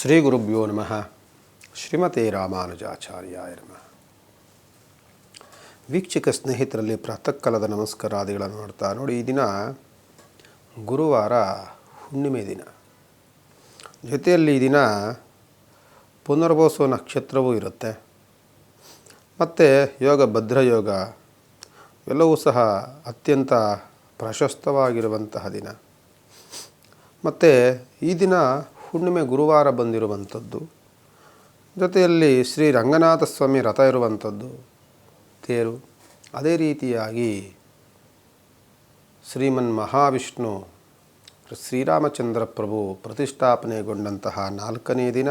ಶ್ರೀ ಗುರುಭ್ಯೋ ನಮಃ. ಶ್ರೀಮತೆ ರಾಮಾನುಜಾಚಾರ್ಯಾಯ ನಮಃ. ವೀಕ್ಷಕ ಸ್ನೇಹಿತರಲ್ಲಿ ಪ್ರಾತಃಕಾಲದ ನಮಸ್ಕಾರಾದಿಗಳನ್ನು ನೋಡ್ತಾ ನೋಡಿ, ಈ ದಿನ ಗುರುವಾರ, ಹುಣ್ಣಿಮೆ ದಿನ. ಜೊತೆಯಲ್ಲಿ ಈ ದಿನ ಪುನರ್ವಸು ನಕ್ಷತ್ರವೂ ಇರುತ್ತೆ. ಮತ್ತು ಯೋಗ ಭದ್ರಯೋಗ ಎಲ್ಲವೂ ಸಹ ಅತ್ಯಂತ ಪ್ರಶಸ್ತವಾಗಿರುವಂತಹ ದಿನ. ಮತ್ತು ಈ ದಿನ ಹುಣ್ಣಿಮೆ ಗುರುವಾರ ಬಂದಿರುವಂಥದ್ದು. ಜೊತೆಯಲ್ಲಿ ಶ್ರೀ ರಂಗನಾಥ ಸ್ವಾಮಿ ರಥ ಇರುವಂಥದ್ದು, ತೇರು. ಅದೇ ರೀತಿಯಾಗಿ ಶ್ರೀಮನ್ ಮಹಾವಿಷ್ಣು ಶ್ರೀರಾಮಚಂದ್ರ ಪ್ರಭು ಪ್ರತಿಷ್ಠಾಪನೆಗೊಂಡಂತಹ 4ನೇ ದಿನ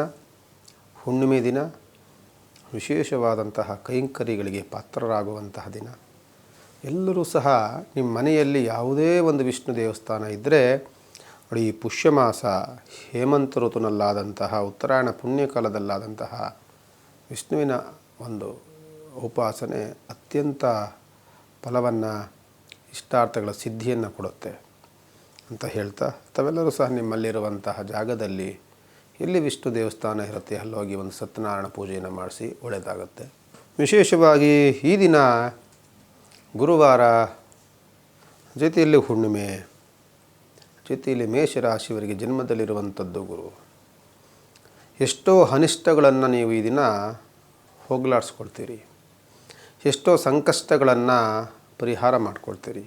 ಹುಣ್ಣಿಮೆ ದಿನ. ವಿಶೇಷವಾದಂತಹ ಕೈಂಕರ್ಯಗಳಿಗೆ ಪಾತ್ರರಾಗುವಂತಹ ದಿನ. ಎಲ್ಲರೂ ಸಹ ನಿಮ್ಮ ಮನೆಯಲ್ಲಿ ಯಾವುದೇ ಒಂದು ವಿಷ್ಣು ದೇವಸ್ಥಾನ ಇದ್ದರೆ ನೋಡಿ, ಈ ಪುಷ್ಯಮಾಸ ಹೇಮಂತ ಋತುನಲ್ಲಾದಂತಹ ಉತ್ತರಾಯಣ ಪುಣ್ಯಕಾಲದಲ್ಲಾದಂತಹ ವಿಷ್ಣುವಿನ ಒಂದು ಉಪಾಸನೆ ಅತ್ಯಂತ ಫಲವನ್ನು, ಇಷ್ಟಾರ್ಥಗಳ ಸಿದ್ಧಿಯನ್ನು ಕೊಡುತ್ತೆ ಅಂತ ಹೇಳ್ತಾ, ತಾವೆಲ್ಲರೂ ಸಹ ನಿಮ್ಮಲ್ಲಿರುವಂತಹ ಜಾಗದಲ್ಲಿ ಎಲ್ಲಿ ವಿಷ್ಣು ದೇವಸ್ಥಾನ ಇರುತ್ತೆ ಅಲ್ಲೋಗಿ ಒಂದು ಸತ್ಯನಾರಾಯಣ ಪೂಜೆಯನ್ನು ಮಾಡಿಸಿ ಒಳ್ಳೆಯದಾಗುತ್ತೆ. ವಿಶೇಷವಾಗಿ ಈ ದಿನ ಗುರುವಾರ, ಜೊತೆಯಲ್ಲಿ ಹುಣ್ಣಿಮೆ, ಜೊತೆಯಲ್ಲಿ ಮೇಷರಾಶಿಯವರಿಗೆ ಜನ್ಮದಲ್ಲಿರುವಂಥದ್ದು ಗುರು. ಎಷ್ಟೋ ಅನಿಷ್ಟಗಳನ್ನು ನೀವು ಈ ದಿನ ಹೋಗಲಾಡಿಸ್ಕೊಳ್ತೀರಿ. ಎಷ್ಟೋ ಸಂಕಷ್ಟಗಳನ್ನು ಪರಿಹಾರ ಮಾಡ್ಕೊಳ್ತೀರಿ.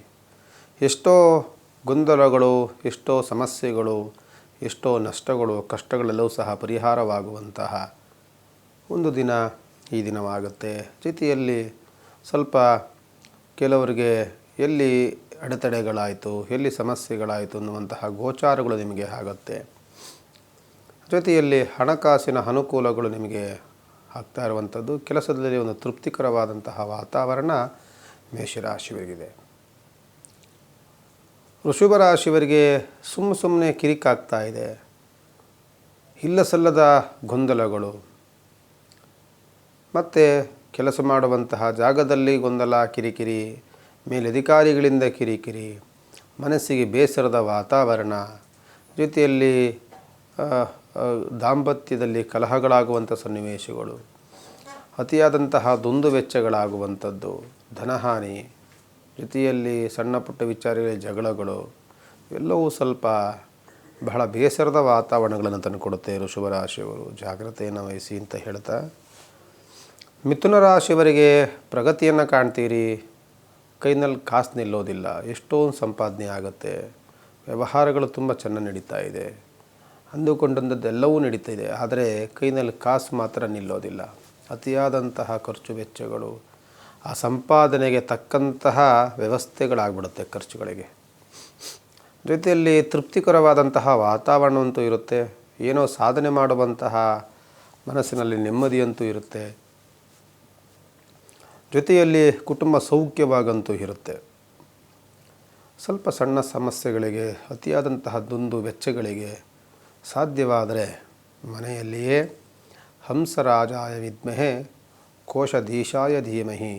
ಎಷ್ಟೋ ಗೊಂದಲಗಳು, ಎಷ್ಟೋ ಸಮಸ್ಯೆಗಳು, ಎಷ್ಟೋ ನಷ್ಟಗಳು, ಕಷ್ಟಗಳೆಲ್ಲವೂ ಸಹ ಪರಿಹಾರವಾಗುವಂತಹ ಒಂದು ದಿನ ಈ ದಿನವಾಗುತ್ತೆ. ಜೊತೆಯಲ್ಲಿ ಸ್ವಲ್ಪ ಕೆಲವರಿಗೆ ಎಲ್ಲಿ ಅಡೆತಡೆಗಳಾಯಿತು, ಎಲ್ಲಿ ಸಮಸ್ಯೆಗಳಾಯಿತು ಅನ್ನುವಂತಹ ಗೋಚಾರಗಳು ನಿಮಗೆ ಆಗುತ್ತೆ. ಜೊತೆಯಲ್ಲಿ ಹಣಕಾಸಿನ ಅನುಕೂಲಗಳು ನಿಮಗೆ ಆಗ್ತಾ ಇರುವಂಥದ್ದು. ಕೆಲಸದಲ್ಲಿ ಒಂದು ತೃಪ್ತಿಕರವಾದಂತಹ ವಾತಾವರಣ ಮೇಷರಾಶಿಯವರಿಗಿದೆ. ವೃಷಭ ರಾಶಿಯವರಿಗೆ ಸುಮ್ಮನೆ ಕಿರಿಕಾಗ್ತಾ ಇದೆ. ಇಲ್ಲ ಸಲ್ಲದ ಗೊಂದಲಗಳು, ಮತ್ತು ಕೆಲಸ ಮಾಡುವಂತಹ ಜಾಗದಲ್ಲಿ ಗೊಂದಲ, ಕಿರಿಕಿರಿ, ಮೇಲಧಿಕಾರಿಗಳಿಂದ ಕಿರಿಕಿರಿ, ಮನಸ್ಸಿಗೆ ಬೇಸರದ ವಾತಾವರಣ, ಜೊತೆಯಲ್ಲಿ ದಾಂಪತ್ಯದಲ್ಲಿ ಕಲಹಗಳಾಗುವಂಥ ಸನ್ನಿವೇಶಗಳು, ಅತಿಯಾದಂತಹ ದುಂದು ವೆಚ್ಚಗಳಾಗುವಂಥದ್ದು, ಧನಹಾನಿ, ಜೊತೆಯಲ್ಲಿ ಸಣ್ಣ ಪುಟ್ಟ ವಿಚಾರಗಳಲ್ಲಿ ಜಗಳಗಳು, ಎಲ್ಲವೂ ಸ್ವಲ್ಪ ಬಹಳ ಬೇಸರದ ವಾತಾವರಣಗಳನ್ನು ತಂದುಕೊಡುತ್ತೆ. ವೃಷಭ ರಾಶಿಯವರು ಜಾಗ್ರತೆಯನ್ನು ವಹಿಸಿ ಅಂತ ಹೇಳ್ತಾ, ಮಿಥುನ ರಾಶಿಯವರಿಗೆ ಪ್ರಗತಿಯನ್ನು ಕಾಣ್ತೀರಿ. ಕೈನಲ್ಲಿ ಕಾಸು ನಿಲ್ಲೋದಿಲ್ಲ, ಎಷ್ಟೊಂದು ಸಂಪಾದನೆ ಆಗುತ್ತೆ. ವ್ಯವಹಾರಗಳು ತುಂಬ ಚೆನ್ನಾಗಿ ನಡೀತಾ ಇದೆ. ಅಂದುಕೊಂಡಂಥದ್ದೆಲ್ಲವೂ ನಡೀತಾ ಇದೆ. ಆದರೆ ಕೈನಲ್ಲಿ ಕಾಸು ಮಾತ್ರ ನಿಲ್ಲೋದಿಲ್ಲ. ಅತಿಯಾದಂತಹ ಖರ್ಚು ವೆಚ್ಚಗಳು, ಆ ಸಂಪಾದನೆಗೆ ತಕ್ಕಂತಹ ವ್ಯವಸ್ಥೆಗಳಾಗ್ಬಿಡುತ್ತೆ ಖರ್ಚುಗಳಿಗೆ. ಜೊತೆಯಲ್ಲಿ ತೃಪ್ತಿಕರವಾದಂತಹ ವಾತಾವರಣವಂತೂ ಇರುತ್ತೆ. ಏನೋ ಸಾಧನೆ ಮಾಡುವಂತಹ ಮನಸ್ಸಿನಲ್ಲಿ ನೆಮ್ಮದಿಯಂತೂ ಇರುತ್ತೆ. ಜೊತೆಯಲ್ಲಿ ಕುಟುಂಬ ಸೌಖ್ಯವಾಗಂತೂ ಇರುತ್ತೆ. ಸ್ವಲ್ಪ ಸಣ್ಣ ಸಮಸ್ಯೆಗಳಿಗೆ, ಅತಿಯಾದಂತಹ ದುಂದು ವೆಚ್ಚಗಳಿಗೆ ಸಾಧ್ಯವಾದರೆ ಮನೆಯಲ್ಲಿಯೇ ಹಂಸರಾಜಾಯ ವಿದ್ಮಹೆ ಕೋಶಧೀಶಾಯ ಧೀಮಹಿ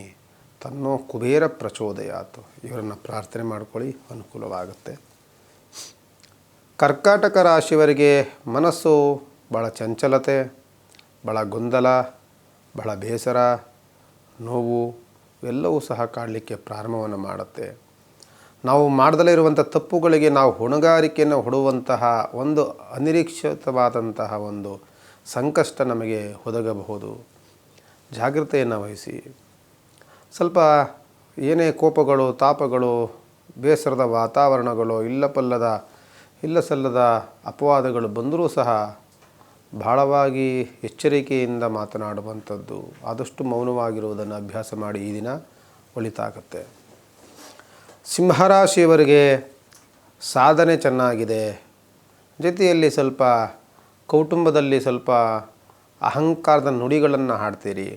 ತನ್ನೋ ಕುಬೇರ ಪ್ರಚೋದಯಾತ್, ಇವರನ್ನು ಪ್ರಾರ್ಥನೆ ಮಾಡ್ಕೊಳ್ಳಿ, ಅನುಕೂಲವಾಗುತ್ತೆ. ಕರ್ಕಾಟಕ ರಾಶಿಯವರಿಗೆ ಮನಸ್ಸು ಭಾಳ ಚಂಚಲತೆ, ಭಾಳ ಗೊಂದಲ, ಬಹಳ ಬೇಸರ, ನೋವು ಎಲ್ಲವೂ ಸಹ ಕಾಡಲಿಕ್ಕೆ ಪ್ರಾರಂಭವನ್ನು ಮಾಡುತ್ತೆ. ನಾವು ಮಾಡದಲೇ ಇರುವಂಥ ತಪ್ಪುಗಳಿಗೆ ನಾವು ಹೊಣೆಗಾರಿಕೆಯನ್ನು ಹೊಡುವಂತಹ ಒಂದು ಅನಿರೀಕ್ಷಿತವಾದಂತಹ ಒಂದು ಸಂಕಷ್ಟ ನಮಗೆ ಒದಗಬಹುದು. ಜಾಗ್ರತೆಯನ್ನು ವಹಿಸಿ. ಸ್ವಲ್ಪ ಏನೇ ಕೋಪಗಳು, ತಾಪಗಳು, ಬೇಸರದ ವಾತಾವರಣಗಳು, ಇಲ್ಲ ಸಲ್ಲದ ಅಪವಾದಗಳು ಬಂದರೂ ಸಹ ಬಹಳವಾಗಿ ಎಚ್ಚರಿಕೆಯಿಂದ ಮಾತನಾಡುವಂಥದ್ದು, ಆದಷ್ಟು ಮೌನವಾಗಿರುವುದನ್ನು ಅಭ್ಯಾಸ ಮಾಡಿ ಈ ದಿನ ಒಳಿತಾಗುತ್ತೆ. ಸಿಂಹರಾಶಿಯವರಿಗೆ ಸಾಧನೆ ಚೆನ್ನಾಗಿದೆ. ಜೊತೆಯಲ್ಲಿ ಸ್ವಲ್ಪ ಕೌಟುಂಬದಲ್ಲಿ ಸ್ವಲ್ಪ ಅಹಂಕಾರದ ನುಡಿಗಳನ್ನು ಹಾಡ್ತೀರಿ.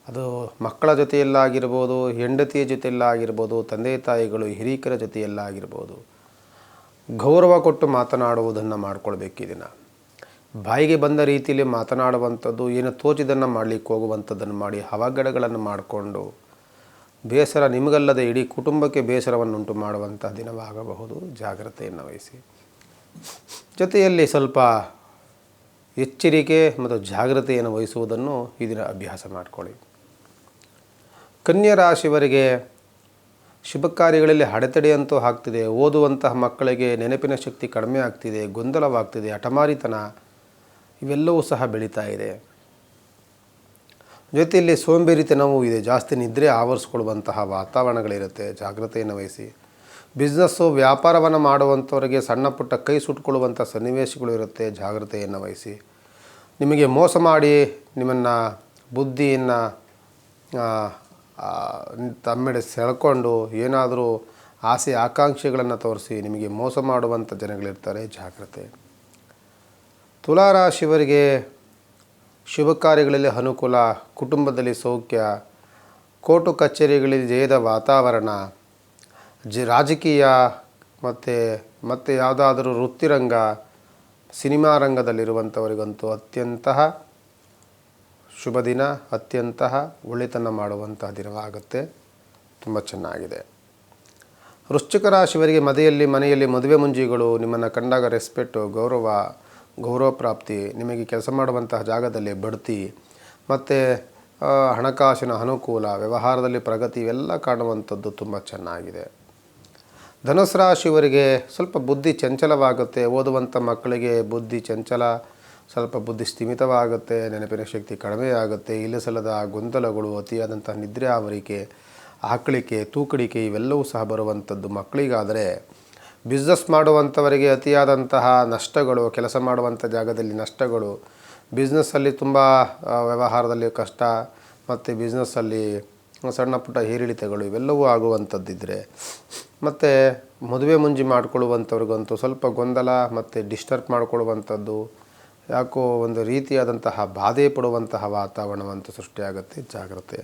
ಅದು ಮಕ್ಕಳ ಜೊತೆಯಲ್ಲಾಗಿರ್ಬೋದು, ಹೆಂಡತಿಯ ಜೊತೆಯಲ್ಲಾಗಿರ್ಬೋದು, ತಂದೆ ತಾಯಿಗಳು ಹಿರೀಕರ ಜೊತೆಯಲ್ಲಾಗಿರ್ಬೋದು. ಗೌರವ ಕೊಟ್ಟು ಮಾತನಾಡುವುದನ್ನು ಮಾಡಿಕೊಳ್ಬೇಕು ಈ ದಿನ. ಬಾಯಿಗೆ ಬಂದ ರೀತಿಯಲ್ಲಿ ಮಾತನಾಡುವಂಥದ್ದು, ಏನು ತೋಚಿದನ್ನು ಮಾಡಲಿಕ್ಕೆ ಹೋಗುವಂಥದ್ದನ್ನು ಮಾಡಿ ಅವಘಡಗಳನ್ನು ಮಾಡಿಕೊಂಡು ಬೇಸರ ನಿಮಗಲ್ಲದೆ ಇಡೀ ಕುಟುಂಬಕ್ಕೆ ಬೇಸರವನ್ನುಂಟು ಮಾಡುವಂಥ ದಿನವಾಗಬಹುದು. ಜಾಗ್ರತೆಯನ್ನು ವಹಿಸಿ. ಜೊತೆಯಲ್ಲಿ ಸ್ವಲ್ಪ ಎಚ್ಚರಿಕೆ ಮತ್ತು ಜಾಗ್ರತೆಯನ್ನು ವಹಿಸುವುದನ್ನು ಈ ದಿನ ಅಭ್ಯಾಸ ಮಾಡಿಕೊಳ್ಳಿ. ಕನ್ಯಾ ರಾಶಿಯವರಿಗೆ ಶುಭ ಕಾರ್ಯಗಳಲ್ಲಿ ಅಡೆತಡೆಯಂತೂ ಆಗ್ತಿದೆ. ಓದುವಂತಹ ಮಕ್ಕಳಿಗೆ ನೆನಪಿನ ಶಕ್ತಿ ಕಡಿಮೆ ಆಗ್ತಿದೆ, ಗೊಂದಲವಾಗ್ತಿದೆ, ಹಠಮಾರಿತನ ಇವೆಲ್ಲವೂ ಸಹ ಬೆಳೀತಾ ಇದೆ. ಜೊತೆಯಲ್ಲಿ ಸೋಂಬೇರಿತನವೂ ಇದೆ, ಜಾಸ್ತಿ ನಿದ್ರೆ ಆವರಿಸ್ಕೊಳ್ಳುವಂತಹ ವಾತಾವರಣಗಳಿರುತ್ತೆ. ಜಾಗ್ರತೆಯನ್ನು ವಹಿಸಿ. ಬಿಸ್ನೆಸ್ಸು ವ್ಯಾಪಾರವನ್ನು ಮಾಡುವಂಥವರಿಗೆ ಸಣ್ಣ ಪುಟ್ಟ ಕೈ ಸುಟ್ಕೊಳ್ಳುವಂಥ ಸನ್ನಿವೇಶಗಳು ಇರುತ್ತೆ. ಜಾಗ್ರತೆಯನ್ನು ವಹಿಸಿ. ನಿಮಗೆ ಮೋಸ ಮಾಡಿ ನಿಮ್ಮನ್ನು ಬುದ್ಧಿಯನ್ನು ತಮ್ಮೆಡೆ ಸೆಳ್ಕೊಂಡು ಏನಾದರೂ ಆಸೆ ಆಕಾಂಕ್ಷೆಗಳನ್ನು ತೋರಿಸಿ ನಿಮಗೆ ಮೋಸ ಮಾಡುವಂಥ ಜನಗಳಿರ್ತಾರೆ. ಜಾಗ್ರತೆ. ತುಲಾರಾಶಿಯವರಿಗೆ ಶುಭ ಕಾರ್ಯಗಳಲ್ಲಿ ಅನುಕೂಲ, ಕುಟುಂಬದಲ್ಲಿ ಸೌಖ್ಯ, ಕೋರ್ಟು ಕಚೇರಿಗಳಲ್ಲಿ ಜಯದ ವಾತಾವರಣ, ರಾಜಕೀಯ ಮತ್ತು ಯಾವುದಾದರೂ ವೃತ್ತಿರಂಗ, ಸಿನಿಮಾ ರಂಗದಲ್ಲಿರುವಂಥವರಿಗಂತೂ ಅತ್ಯಂತ ಶುಭ ದಿನ, ಅತ್ಯಂತ ಒಳ್ಳೆತನ ಮಾಡುವಂತಹ ದಿನವಾಗುತ್ತೆ. ತುಂಬ ಚೆನ್ನಾಗಿದೆ. ವೃಶ್ಚಿಕ ರಾಶಿಯವರಿಗೆ ಮನೆಯಲ್ಲಿ ಮದುವೆ ಮುಂಜಿಗಳು, ನಿಮ್ಮನ್ನು ಕಂಡಾಗ ರೆಸ್ಪೆಕ್ಟು, ಗೌರವ ಪ್ರಾಪ್ತಿ, ನಿಮಗೆ ಕೆಲಸ ಮಾಡುವಂತಹ ಜಾಗದಲ್ಲಿ ಬಡ್ತಿ ಮತ್ತು ಹಣಕಾಸಿನ ಅನುಕೂಲ, ವ್ಯವಹಾರದಲ್ಲಿ ಪ್ರಗತಿ ಇವೆಲ್ಲ ಕಾಣುವಂಥದ್ದು ತುಂಬ ಚೆನ್ನಾಗಿದೆ. ಧನುಸ್ಸು ರಾಶಿಯವರಿಗೆ ಸ್ವಲ್ಪ ಬುದ್ಧಿ ಚಂಚಲವಾಗುತ್ತೆ. ಓದುವಂಥ ಮಕ್ಕಳಿಗೆ ಬುದ್ಧಿ ಚಂಚಲ, ಸ್ವಲ್ಪ ಬುದ್ಧಿ ಸ್ಥಿಮಿತವಾಗುತ್ತೆ, ನೆನಪಿನ ಶಕ್ತಿ ಕಡಿಮೆ ಆಗುತ್ತೆ. ಇಲ್ಲಸಲ್ಲದ ಗೊಂದಲಗಳು, ಅತಿಯಾದಂಥ ನಿದ್ರೆ ಆವರಿಕೆ, ಆಕಳಿಕೆ, ತೂಕಡಿಕೆ ಇವೆಲ್ಲವೂ ಸಹ ಬರುವಂಥದ್ದು ಮಕ್ಕಳಿಗಾದರೆ. ಬಿಸ್ನೆಸ್ ಮಾಡುವಂಥವರಿಗೆ ಅತಿಯಾದಂತಹ ನಷ್ಟಗಳು, ಕೆಲಸ ಮಾಡುವಂಥ ಜಾಗದಲ್ಲಿ ನಷ್ಟಗಳು, ಬಿಸ್ನೆಸ್ಸಲ್ಲಿ ತುಂಬ ವ್ಯವಹಾರದಲ್ಲಿ ಕಷ್ಟ ಮತ್ತು ಬಿಸ್ನೆಸ್ಸಲ್ಲಿ ಸಣ್ಣ ಪುಟ್ಟ ಏರಿಳಿತಗಳು ಇವೆಲ್ಲವೂ ಆಗುವಂಥದ್ದಿದ್ದರೆ, ಮತ್ತು ಮದುವೆ ಮುಂಜಿ ಮಾಡಿಕೊಳ್ಳುವಂಥವ್ರಿಗಂತೂ ಸ್ವಲ್ಪ ಗೊಂದಲ ಮತ್ತು ಡಿಸ್ಟರ್ಬ್ ಮಾಡಿಕೊಳ್ಳುವಂಥದ್ದು, ಯಾಕೋ ಒಂದು ರೀತಿಯಾದಂತಹ ಬಾಧೆ ಪಡುವಂತಹ ವಾತಾವರಣವಂತೂ ಸೃಷ್ಟಿಯಾಗುತ್ತೆ. ಜಾಗ್ರತೆ.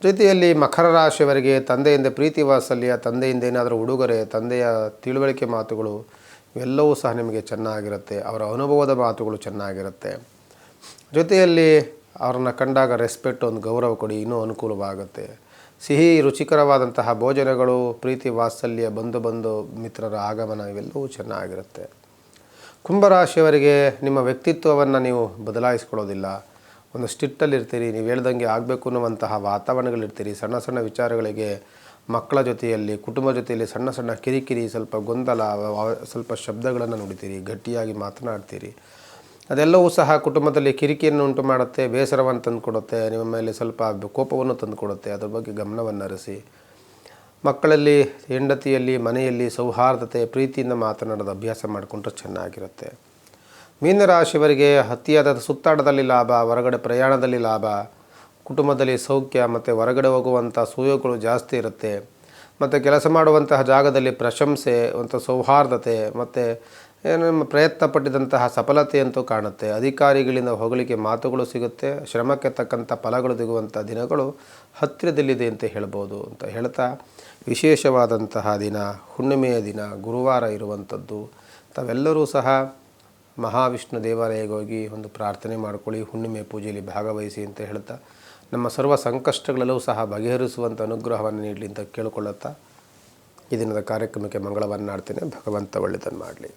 ಜೊತೆಯಲ್ಲಿ ಮಕರ ರಾಶಿಯವರಿಗೆ ತಂದೆಯಿಂದ ಪ್ರೀತಿ ವಾತ್ಸಲ್ಯ, ತಂದೆಯಿಂದ ಏನಾದರೂ ಉಡುಗೊರೆ, ತಂದೆಯ ತಿಳುವಳಿಕೆ ಮಾತುಗಳು ಇವೆಲ್ಲವೂ ಸಹ ನಿಮಗೆ ಚೆನ್ನಾಗಿರುತ್ತೆ. ಅವರ ಅನುಭವದ ಮಾತುಗಳು ಚೆನ್ನಾಗಿರುತ್ತೆ. ಜೊತೆಯಲ್ಲಿ ಅವರನ್ನು ಕಂಡಾಗ ರೆಸ್ಪೆಕ್ಟ್, ಒಂದು ಗೌರವ ಕೊಡಿ, ಇನ್ನೂ ಅನುಕೂಲವಾಗುತ್ತೆ. ಸಿಹಿ ರುಚಿಕರವಾದಂತಹ ಭೋಜನಗಳು, ಪ್ರೀತಿ ವಾತ್ಸಲ್ಯ, ಬಂಧು ಮಿತ್ರರ ಆಗಮನ ಇವೆಲ್ಲವೂ ಚೆನ್ನಾಗಿರುತ್ತೆ. ಕುಂಭರಾಶಿಯವರಿಗೆ ನಿಮ್ಮ ವ್ಯಕ್ತಿತ್ವವನ್ನು ನೀವು ಬದಲಾಯಿಸ್ಕೊಳ್ಳೋದಿಲ್ಲ. ಒಂದು ಸ್ಟಿಟ್ಟಲ್ಲಿರ್ತೀರಿ, ನೀವು ಹೇಳ್ದಂಗೆ ಆಗಬೇಕು ಅನ್ನುವಂತಹ ವಾತಾವರಣಗಳಿರ್ತೀರಿ. ಸಣ್ಣ ವಿಚಾರಗಳಿಗೆ ಮಕ್ಕಳ ಜೊತೆಯಲ್ಲಿ, ಕುಟುಂಬ ಜೊತೆಯಲ್ಲಿ ಸಣ್ಣ ಕಿರಿಕಿರಿ, ಸ್ವಲ್ಪ ಗೊಂದಲ, ಸ್ವಲ್ಪ ಶಬ್ದಗಳನ್ನು ನುಡಿತೀರಿ, ಗಟ್ಟಿಯಾಗಿ ಮಾತನಾಡ್ತೀರಿ. ಅದೆಲ್ಲವೂ ಸಹ ಕುಟುಂಬದಲ್ಲಿ ಕಿರಿಕಿರಿಯನ್ನು ಉಂಟು ಮಾಡುತ್ತೆ, ಬೇಸರವನ್ನು ತಂದುಕೊಡುತ್ತೆ, ನಿಮ್ಮ ಮೇಲೆ ಸ್ವಲ್ಪ ಕೋಪವನ್ನು ತಂದುಕೊಡುತ್ತೆ. ಅದ್ರ ಬಗ್ಗೆ ಗಮನವನ್ನು ಹರಿಸಿ. ಮಕ್ಕಳಲ್ಲಿ, ಹೆಂಡತಿಯಲ್ಲಿ, ಮನೆಯಲ್ಲಿ ಸೌಹಾರ್ದತೆ, ಪ್ರೀತಿಯಿಂದ ಮಾತನಾಡೋದು ಅಭ್ಯಾಸ ಮಾಡಿಕೊಂಡ್ರೆ ಚೆನ್ನಾಗಿರುತ್ತೆ. ಮೀನರಾಶಿಯವರಿಗೆ ಅತಿಯಾದ ಸುತ್ತಾಟದಲ್ಲಿ ಲಾಭ, ಹೊರಗಡೆ ಪ್ರಯಾಣದಲ್ಲಿ ಲಾಭ, ಕುಟುಂಬದಲ್ಲಿ ಸೌಖ್ಯ ಮತ್ತು ಹೊರಗಡೆ ಹೋಗುವಂಥ ಸುಯೋಗಗಳು ಜಾಸ್ತಿ ಇರುತ್ತೆ. ಮತ್ತು ಕೆಲಸ ಮಾಡುವಂತಹ ಜಾಗದಲ್ಲಿ ಪ್ರಶಂಸೆ, ಒಂದು ಸೌಹಾರ್ದತೆ ಮತ್ತು ಏನು ಪ್ರಯತ್ನ ಪಟ್ಟಿದಂತಹ ಸಫಲತೆಯಂತೂ ಕಾಣುತ್ತೆ. ಅಧಿಕಾರಿಗಳಿಂದ ಹೊಗಳಿಕೆ ಮಾತುಗಳು ಸಿಗುತ್ತೆ. ಶ್ರಮಕ್ಕೆ ತಕ್ಕಂಥ ಫಲಗಳು ಸಿಗುವಂಥ ದಿನಗಳು ಹತ್ತಿರದಲ್ಲಿದೆ ಅಂತ ಹೇಳ್ಬೋದು ಅಂತ ಹೇಳ್ತಾ, ವಿಶೇಷವಾದಂತಹ ದಿನ, ಹುಣ್ಣಿಮೆಯ ದಿನ, ಗುರುವಾರ ಇರುವಂಥದ್ದು. ತಾವೆಲ್ಲರೂ ಸಹ ಮಹಾವಿಷ್ಣು ದೇವಾಲಯಕ್ಕೆ ಹೋಗಿ ಒಂದು ಪ್ರಾರ್ಥನೆ ಮಾಡ್ಕೊಳ್ಳಿ, ಹುಣ್ಣಿಮೆ ಪೂಜೆಯಲ್ಲಿ ಭಾಗವಹಿಸಿ ಅಂತ ಹೇಳ್ತಾ, ನಮ್ಮ ಸರ್ವ ಸಂಕಷ್ಟಗಳಲ್ಲೂ ಸಹ ಬಗೆಹರಿಸುವಂಥ ಅನುಗ್ರಹವನ್ನು ನೀಡಲಿ ಅಂತ ಕೇಳಿಕೊಳ್ಳುತ್ತಾ ಈ ದಿನದ ಕಾರ್ಯಕ್ರಮಕ್ಕೆ ಮಂಗಳವನ್ನು ಮಾಡ್ತೇನೆ. ಭಗವಂತ ಒಳ್ಳೆಯದನ್ನು ಮಾಡಲಿ.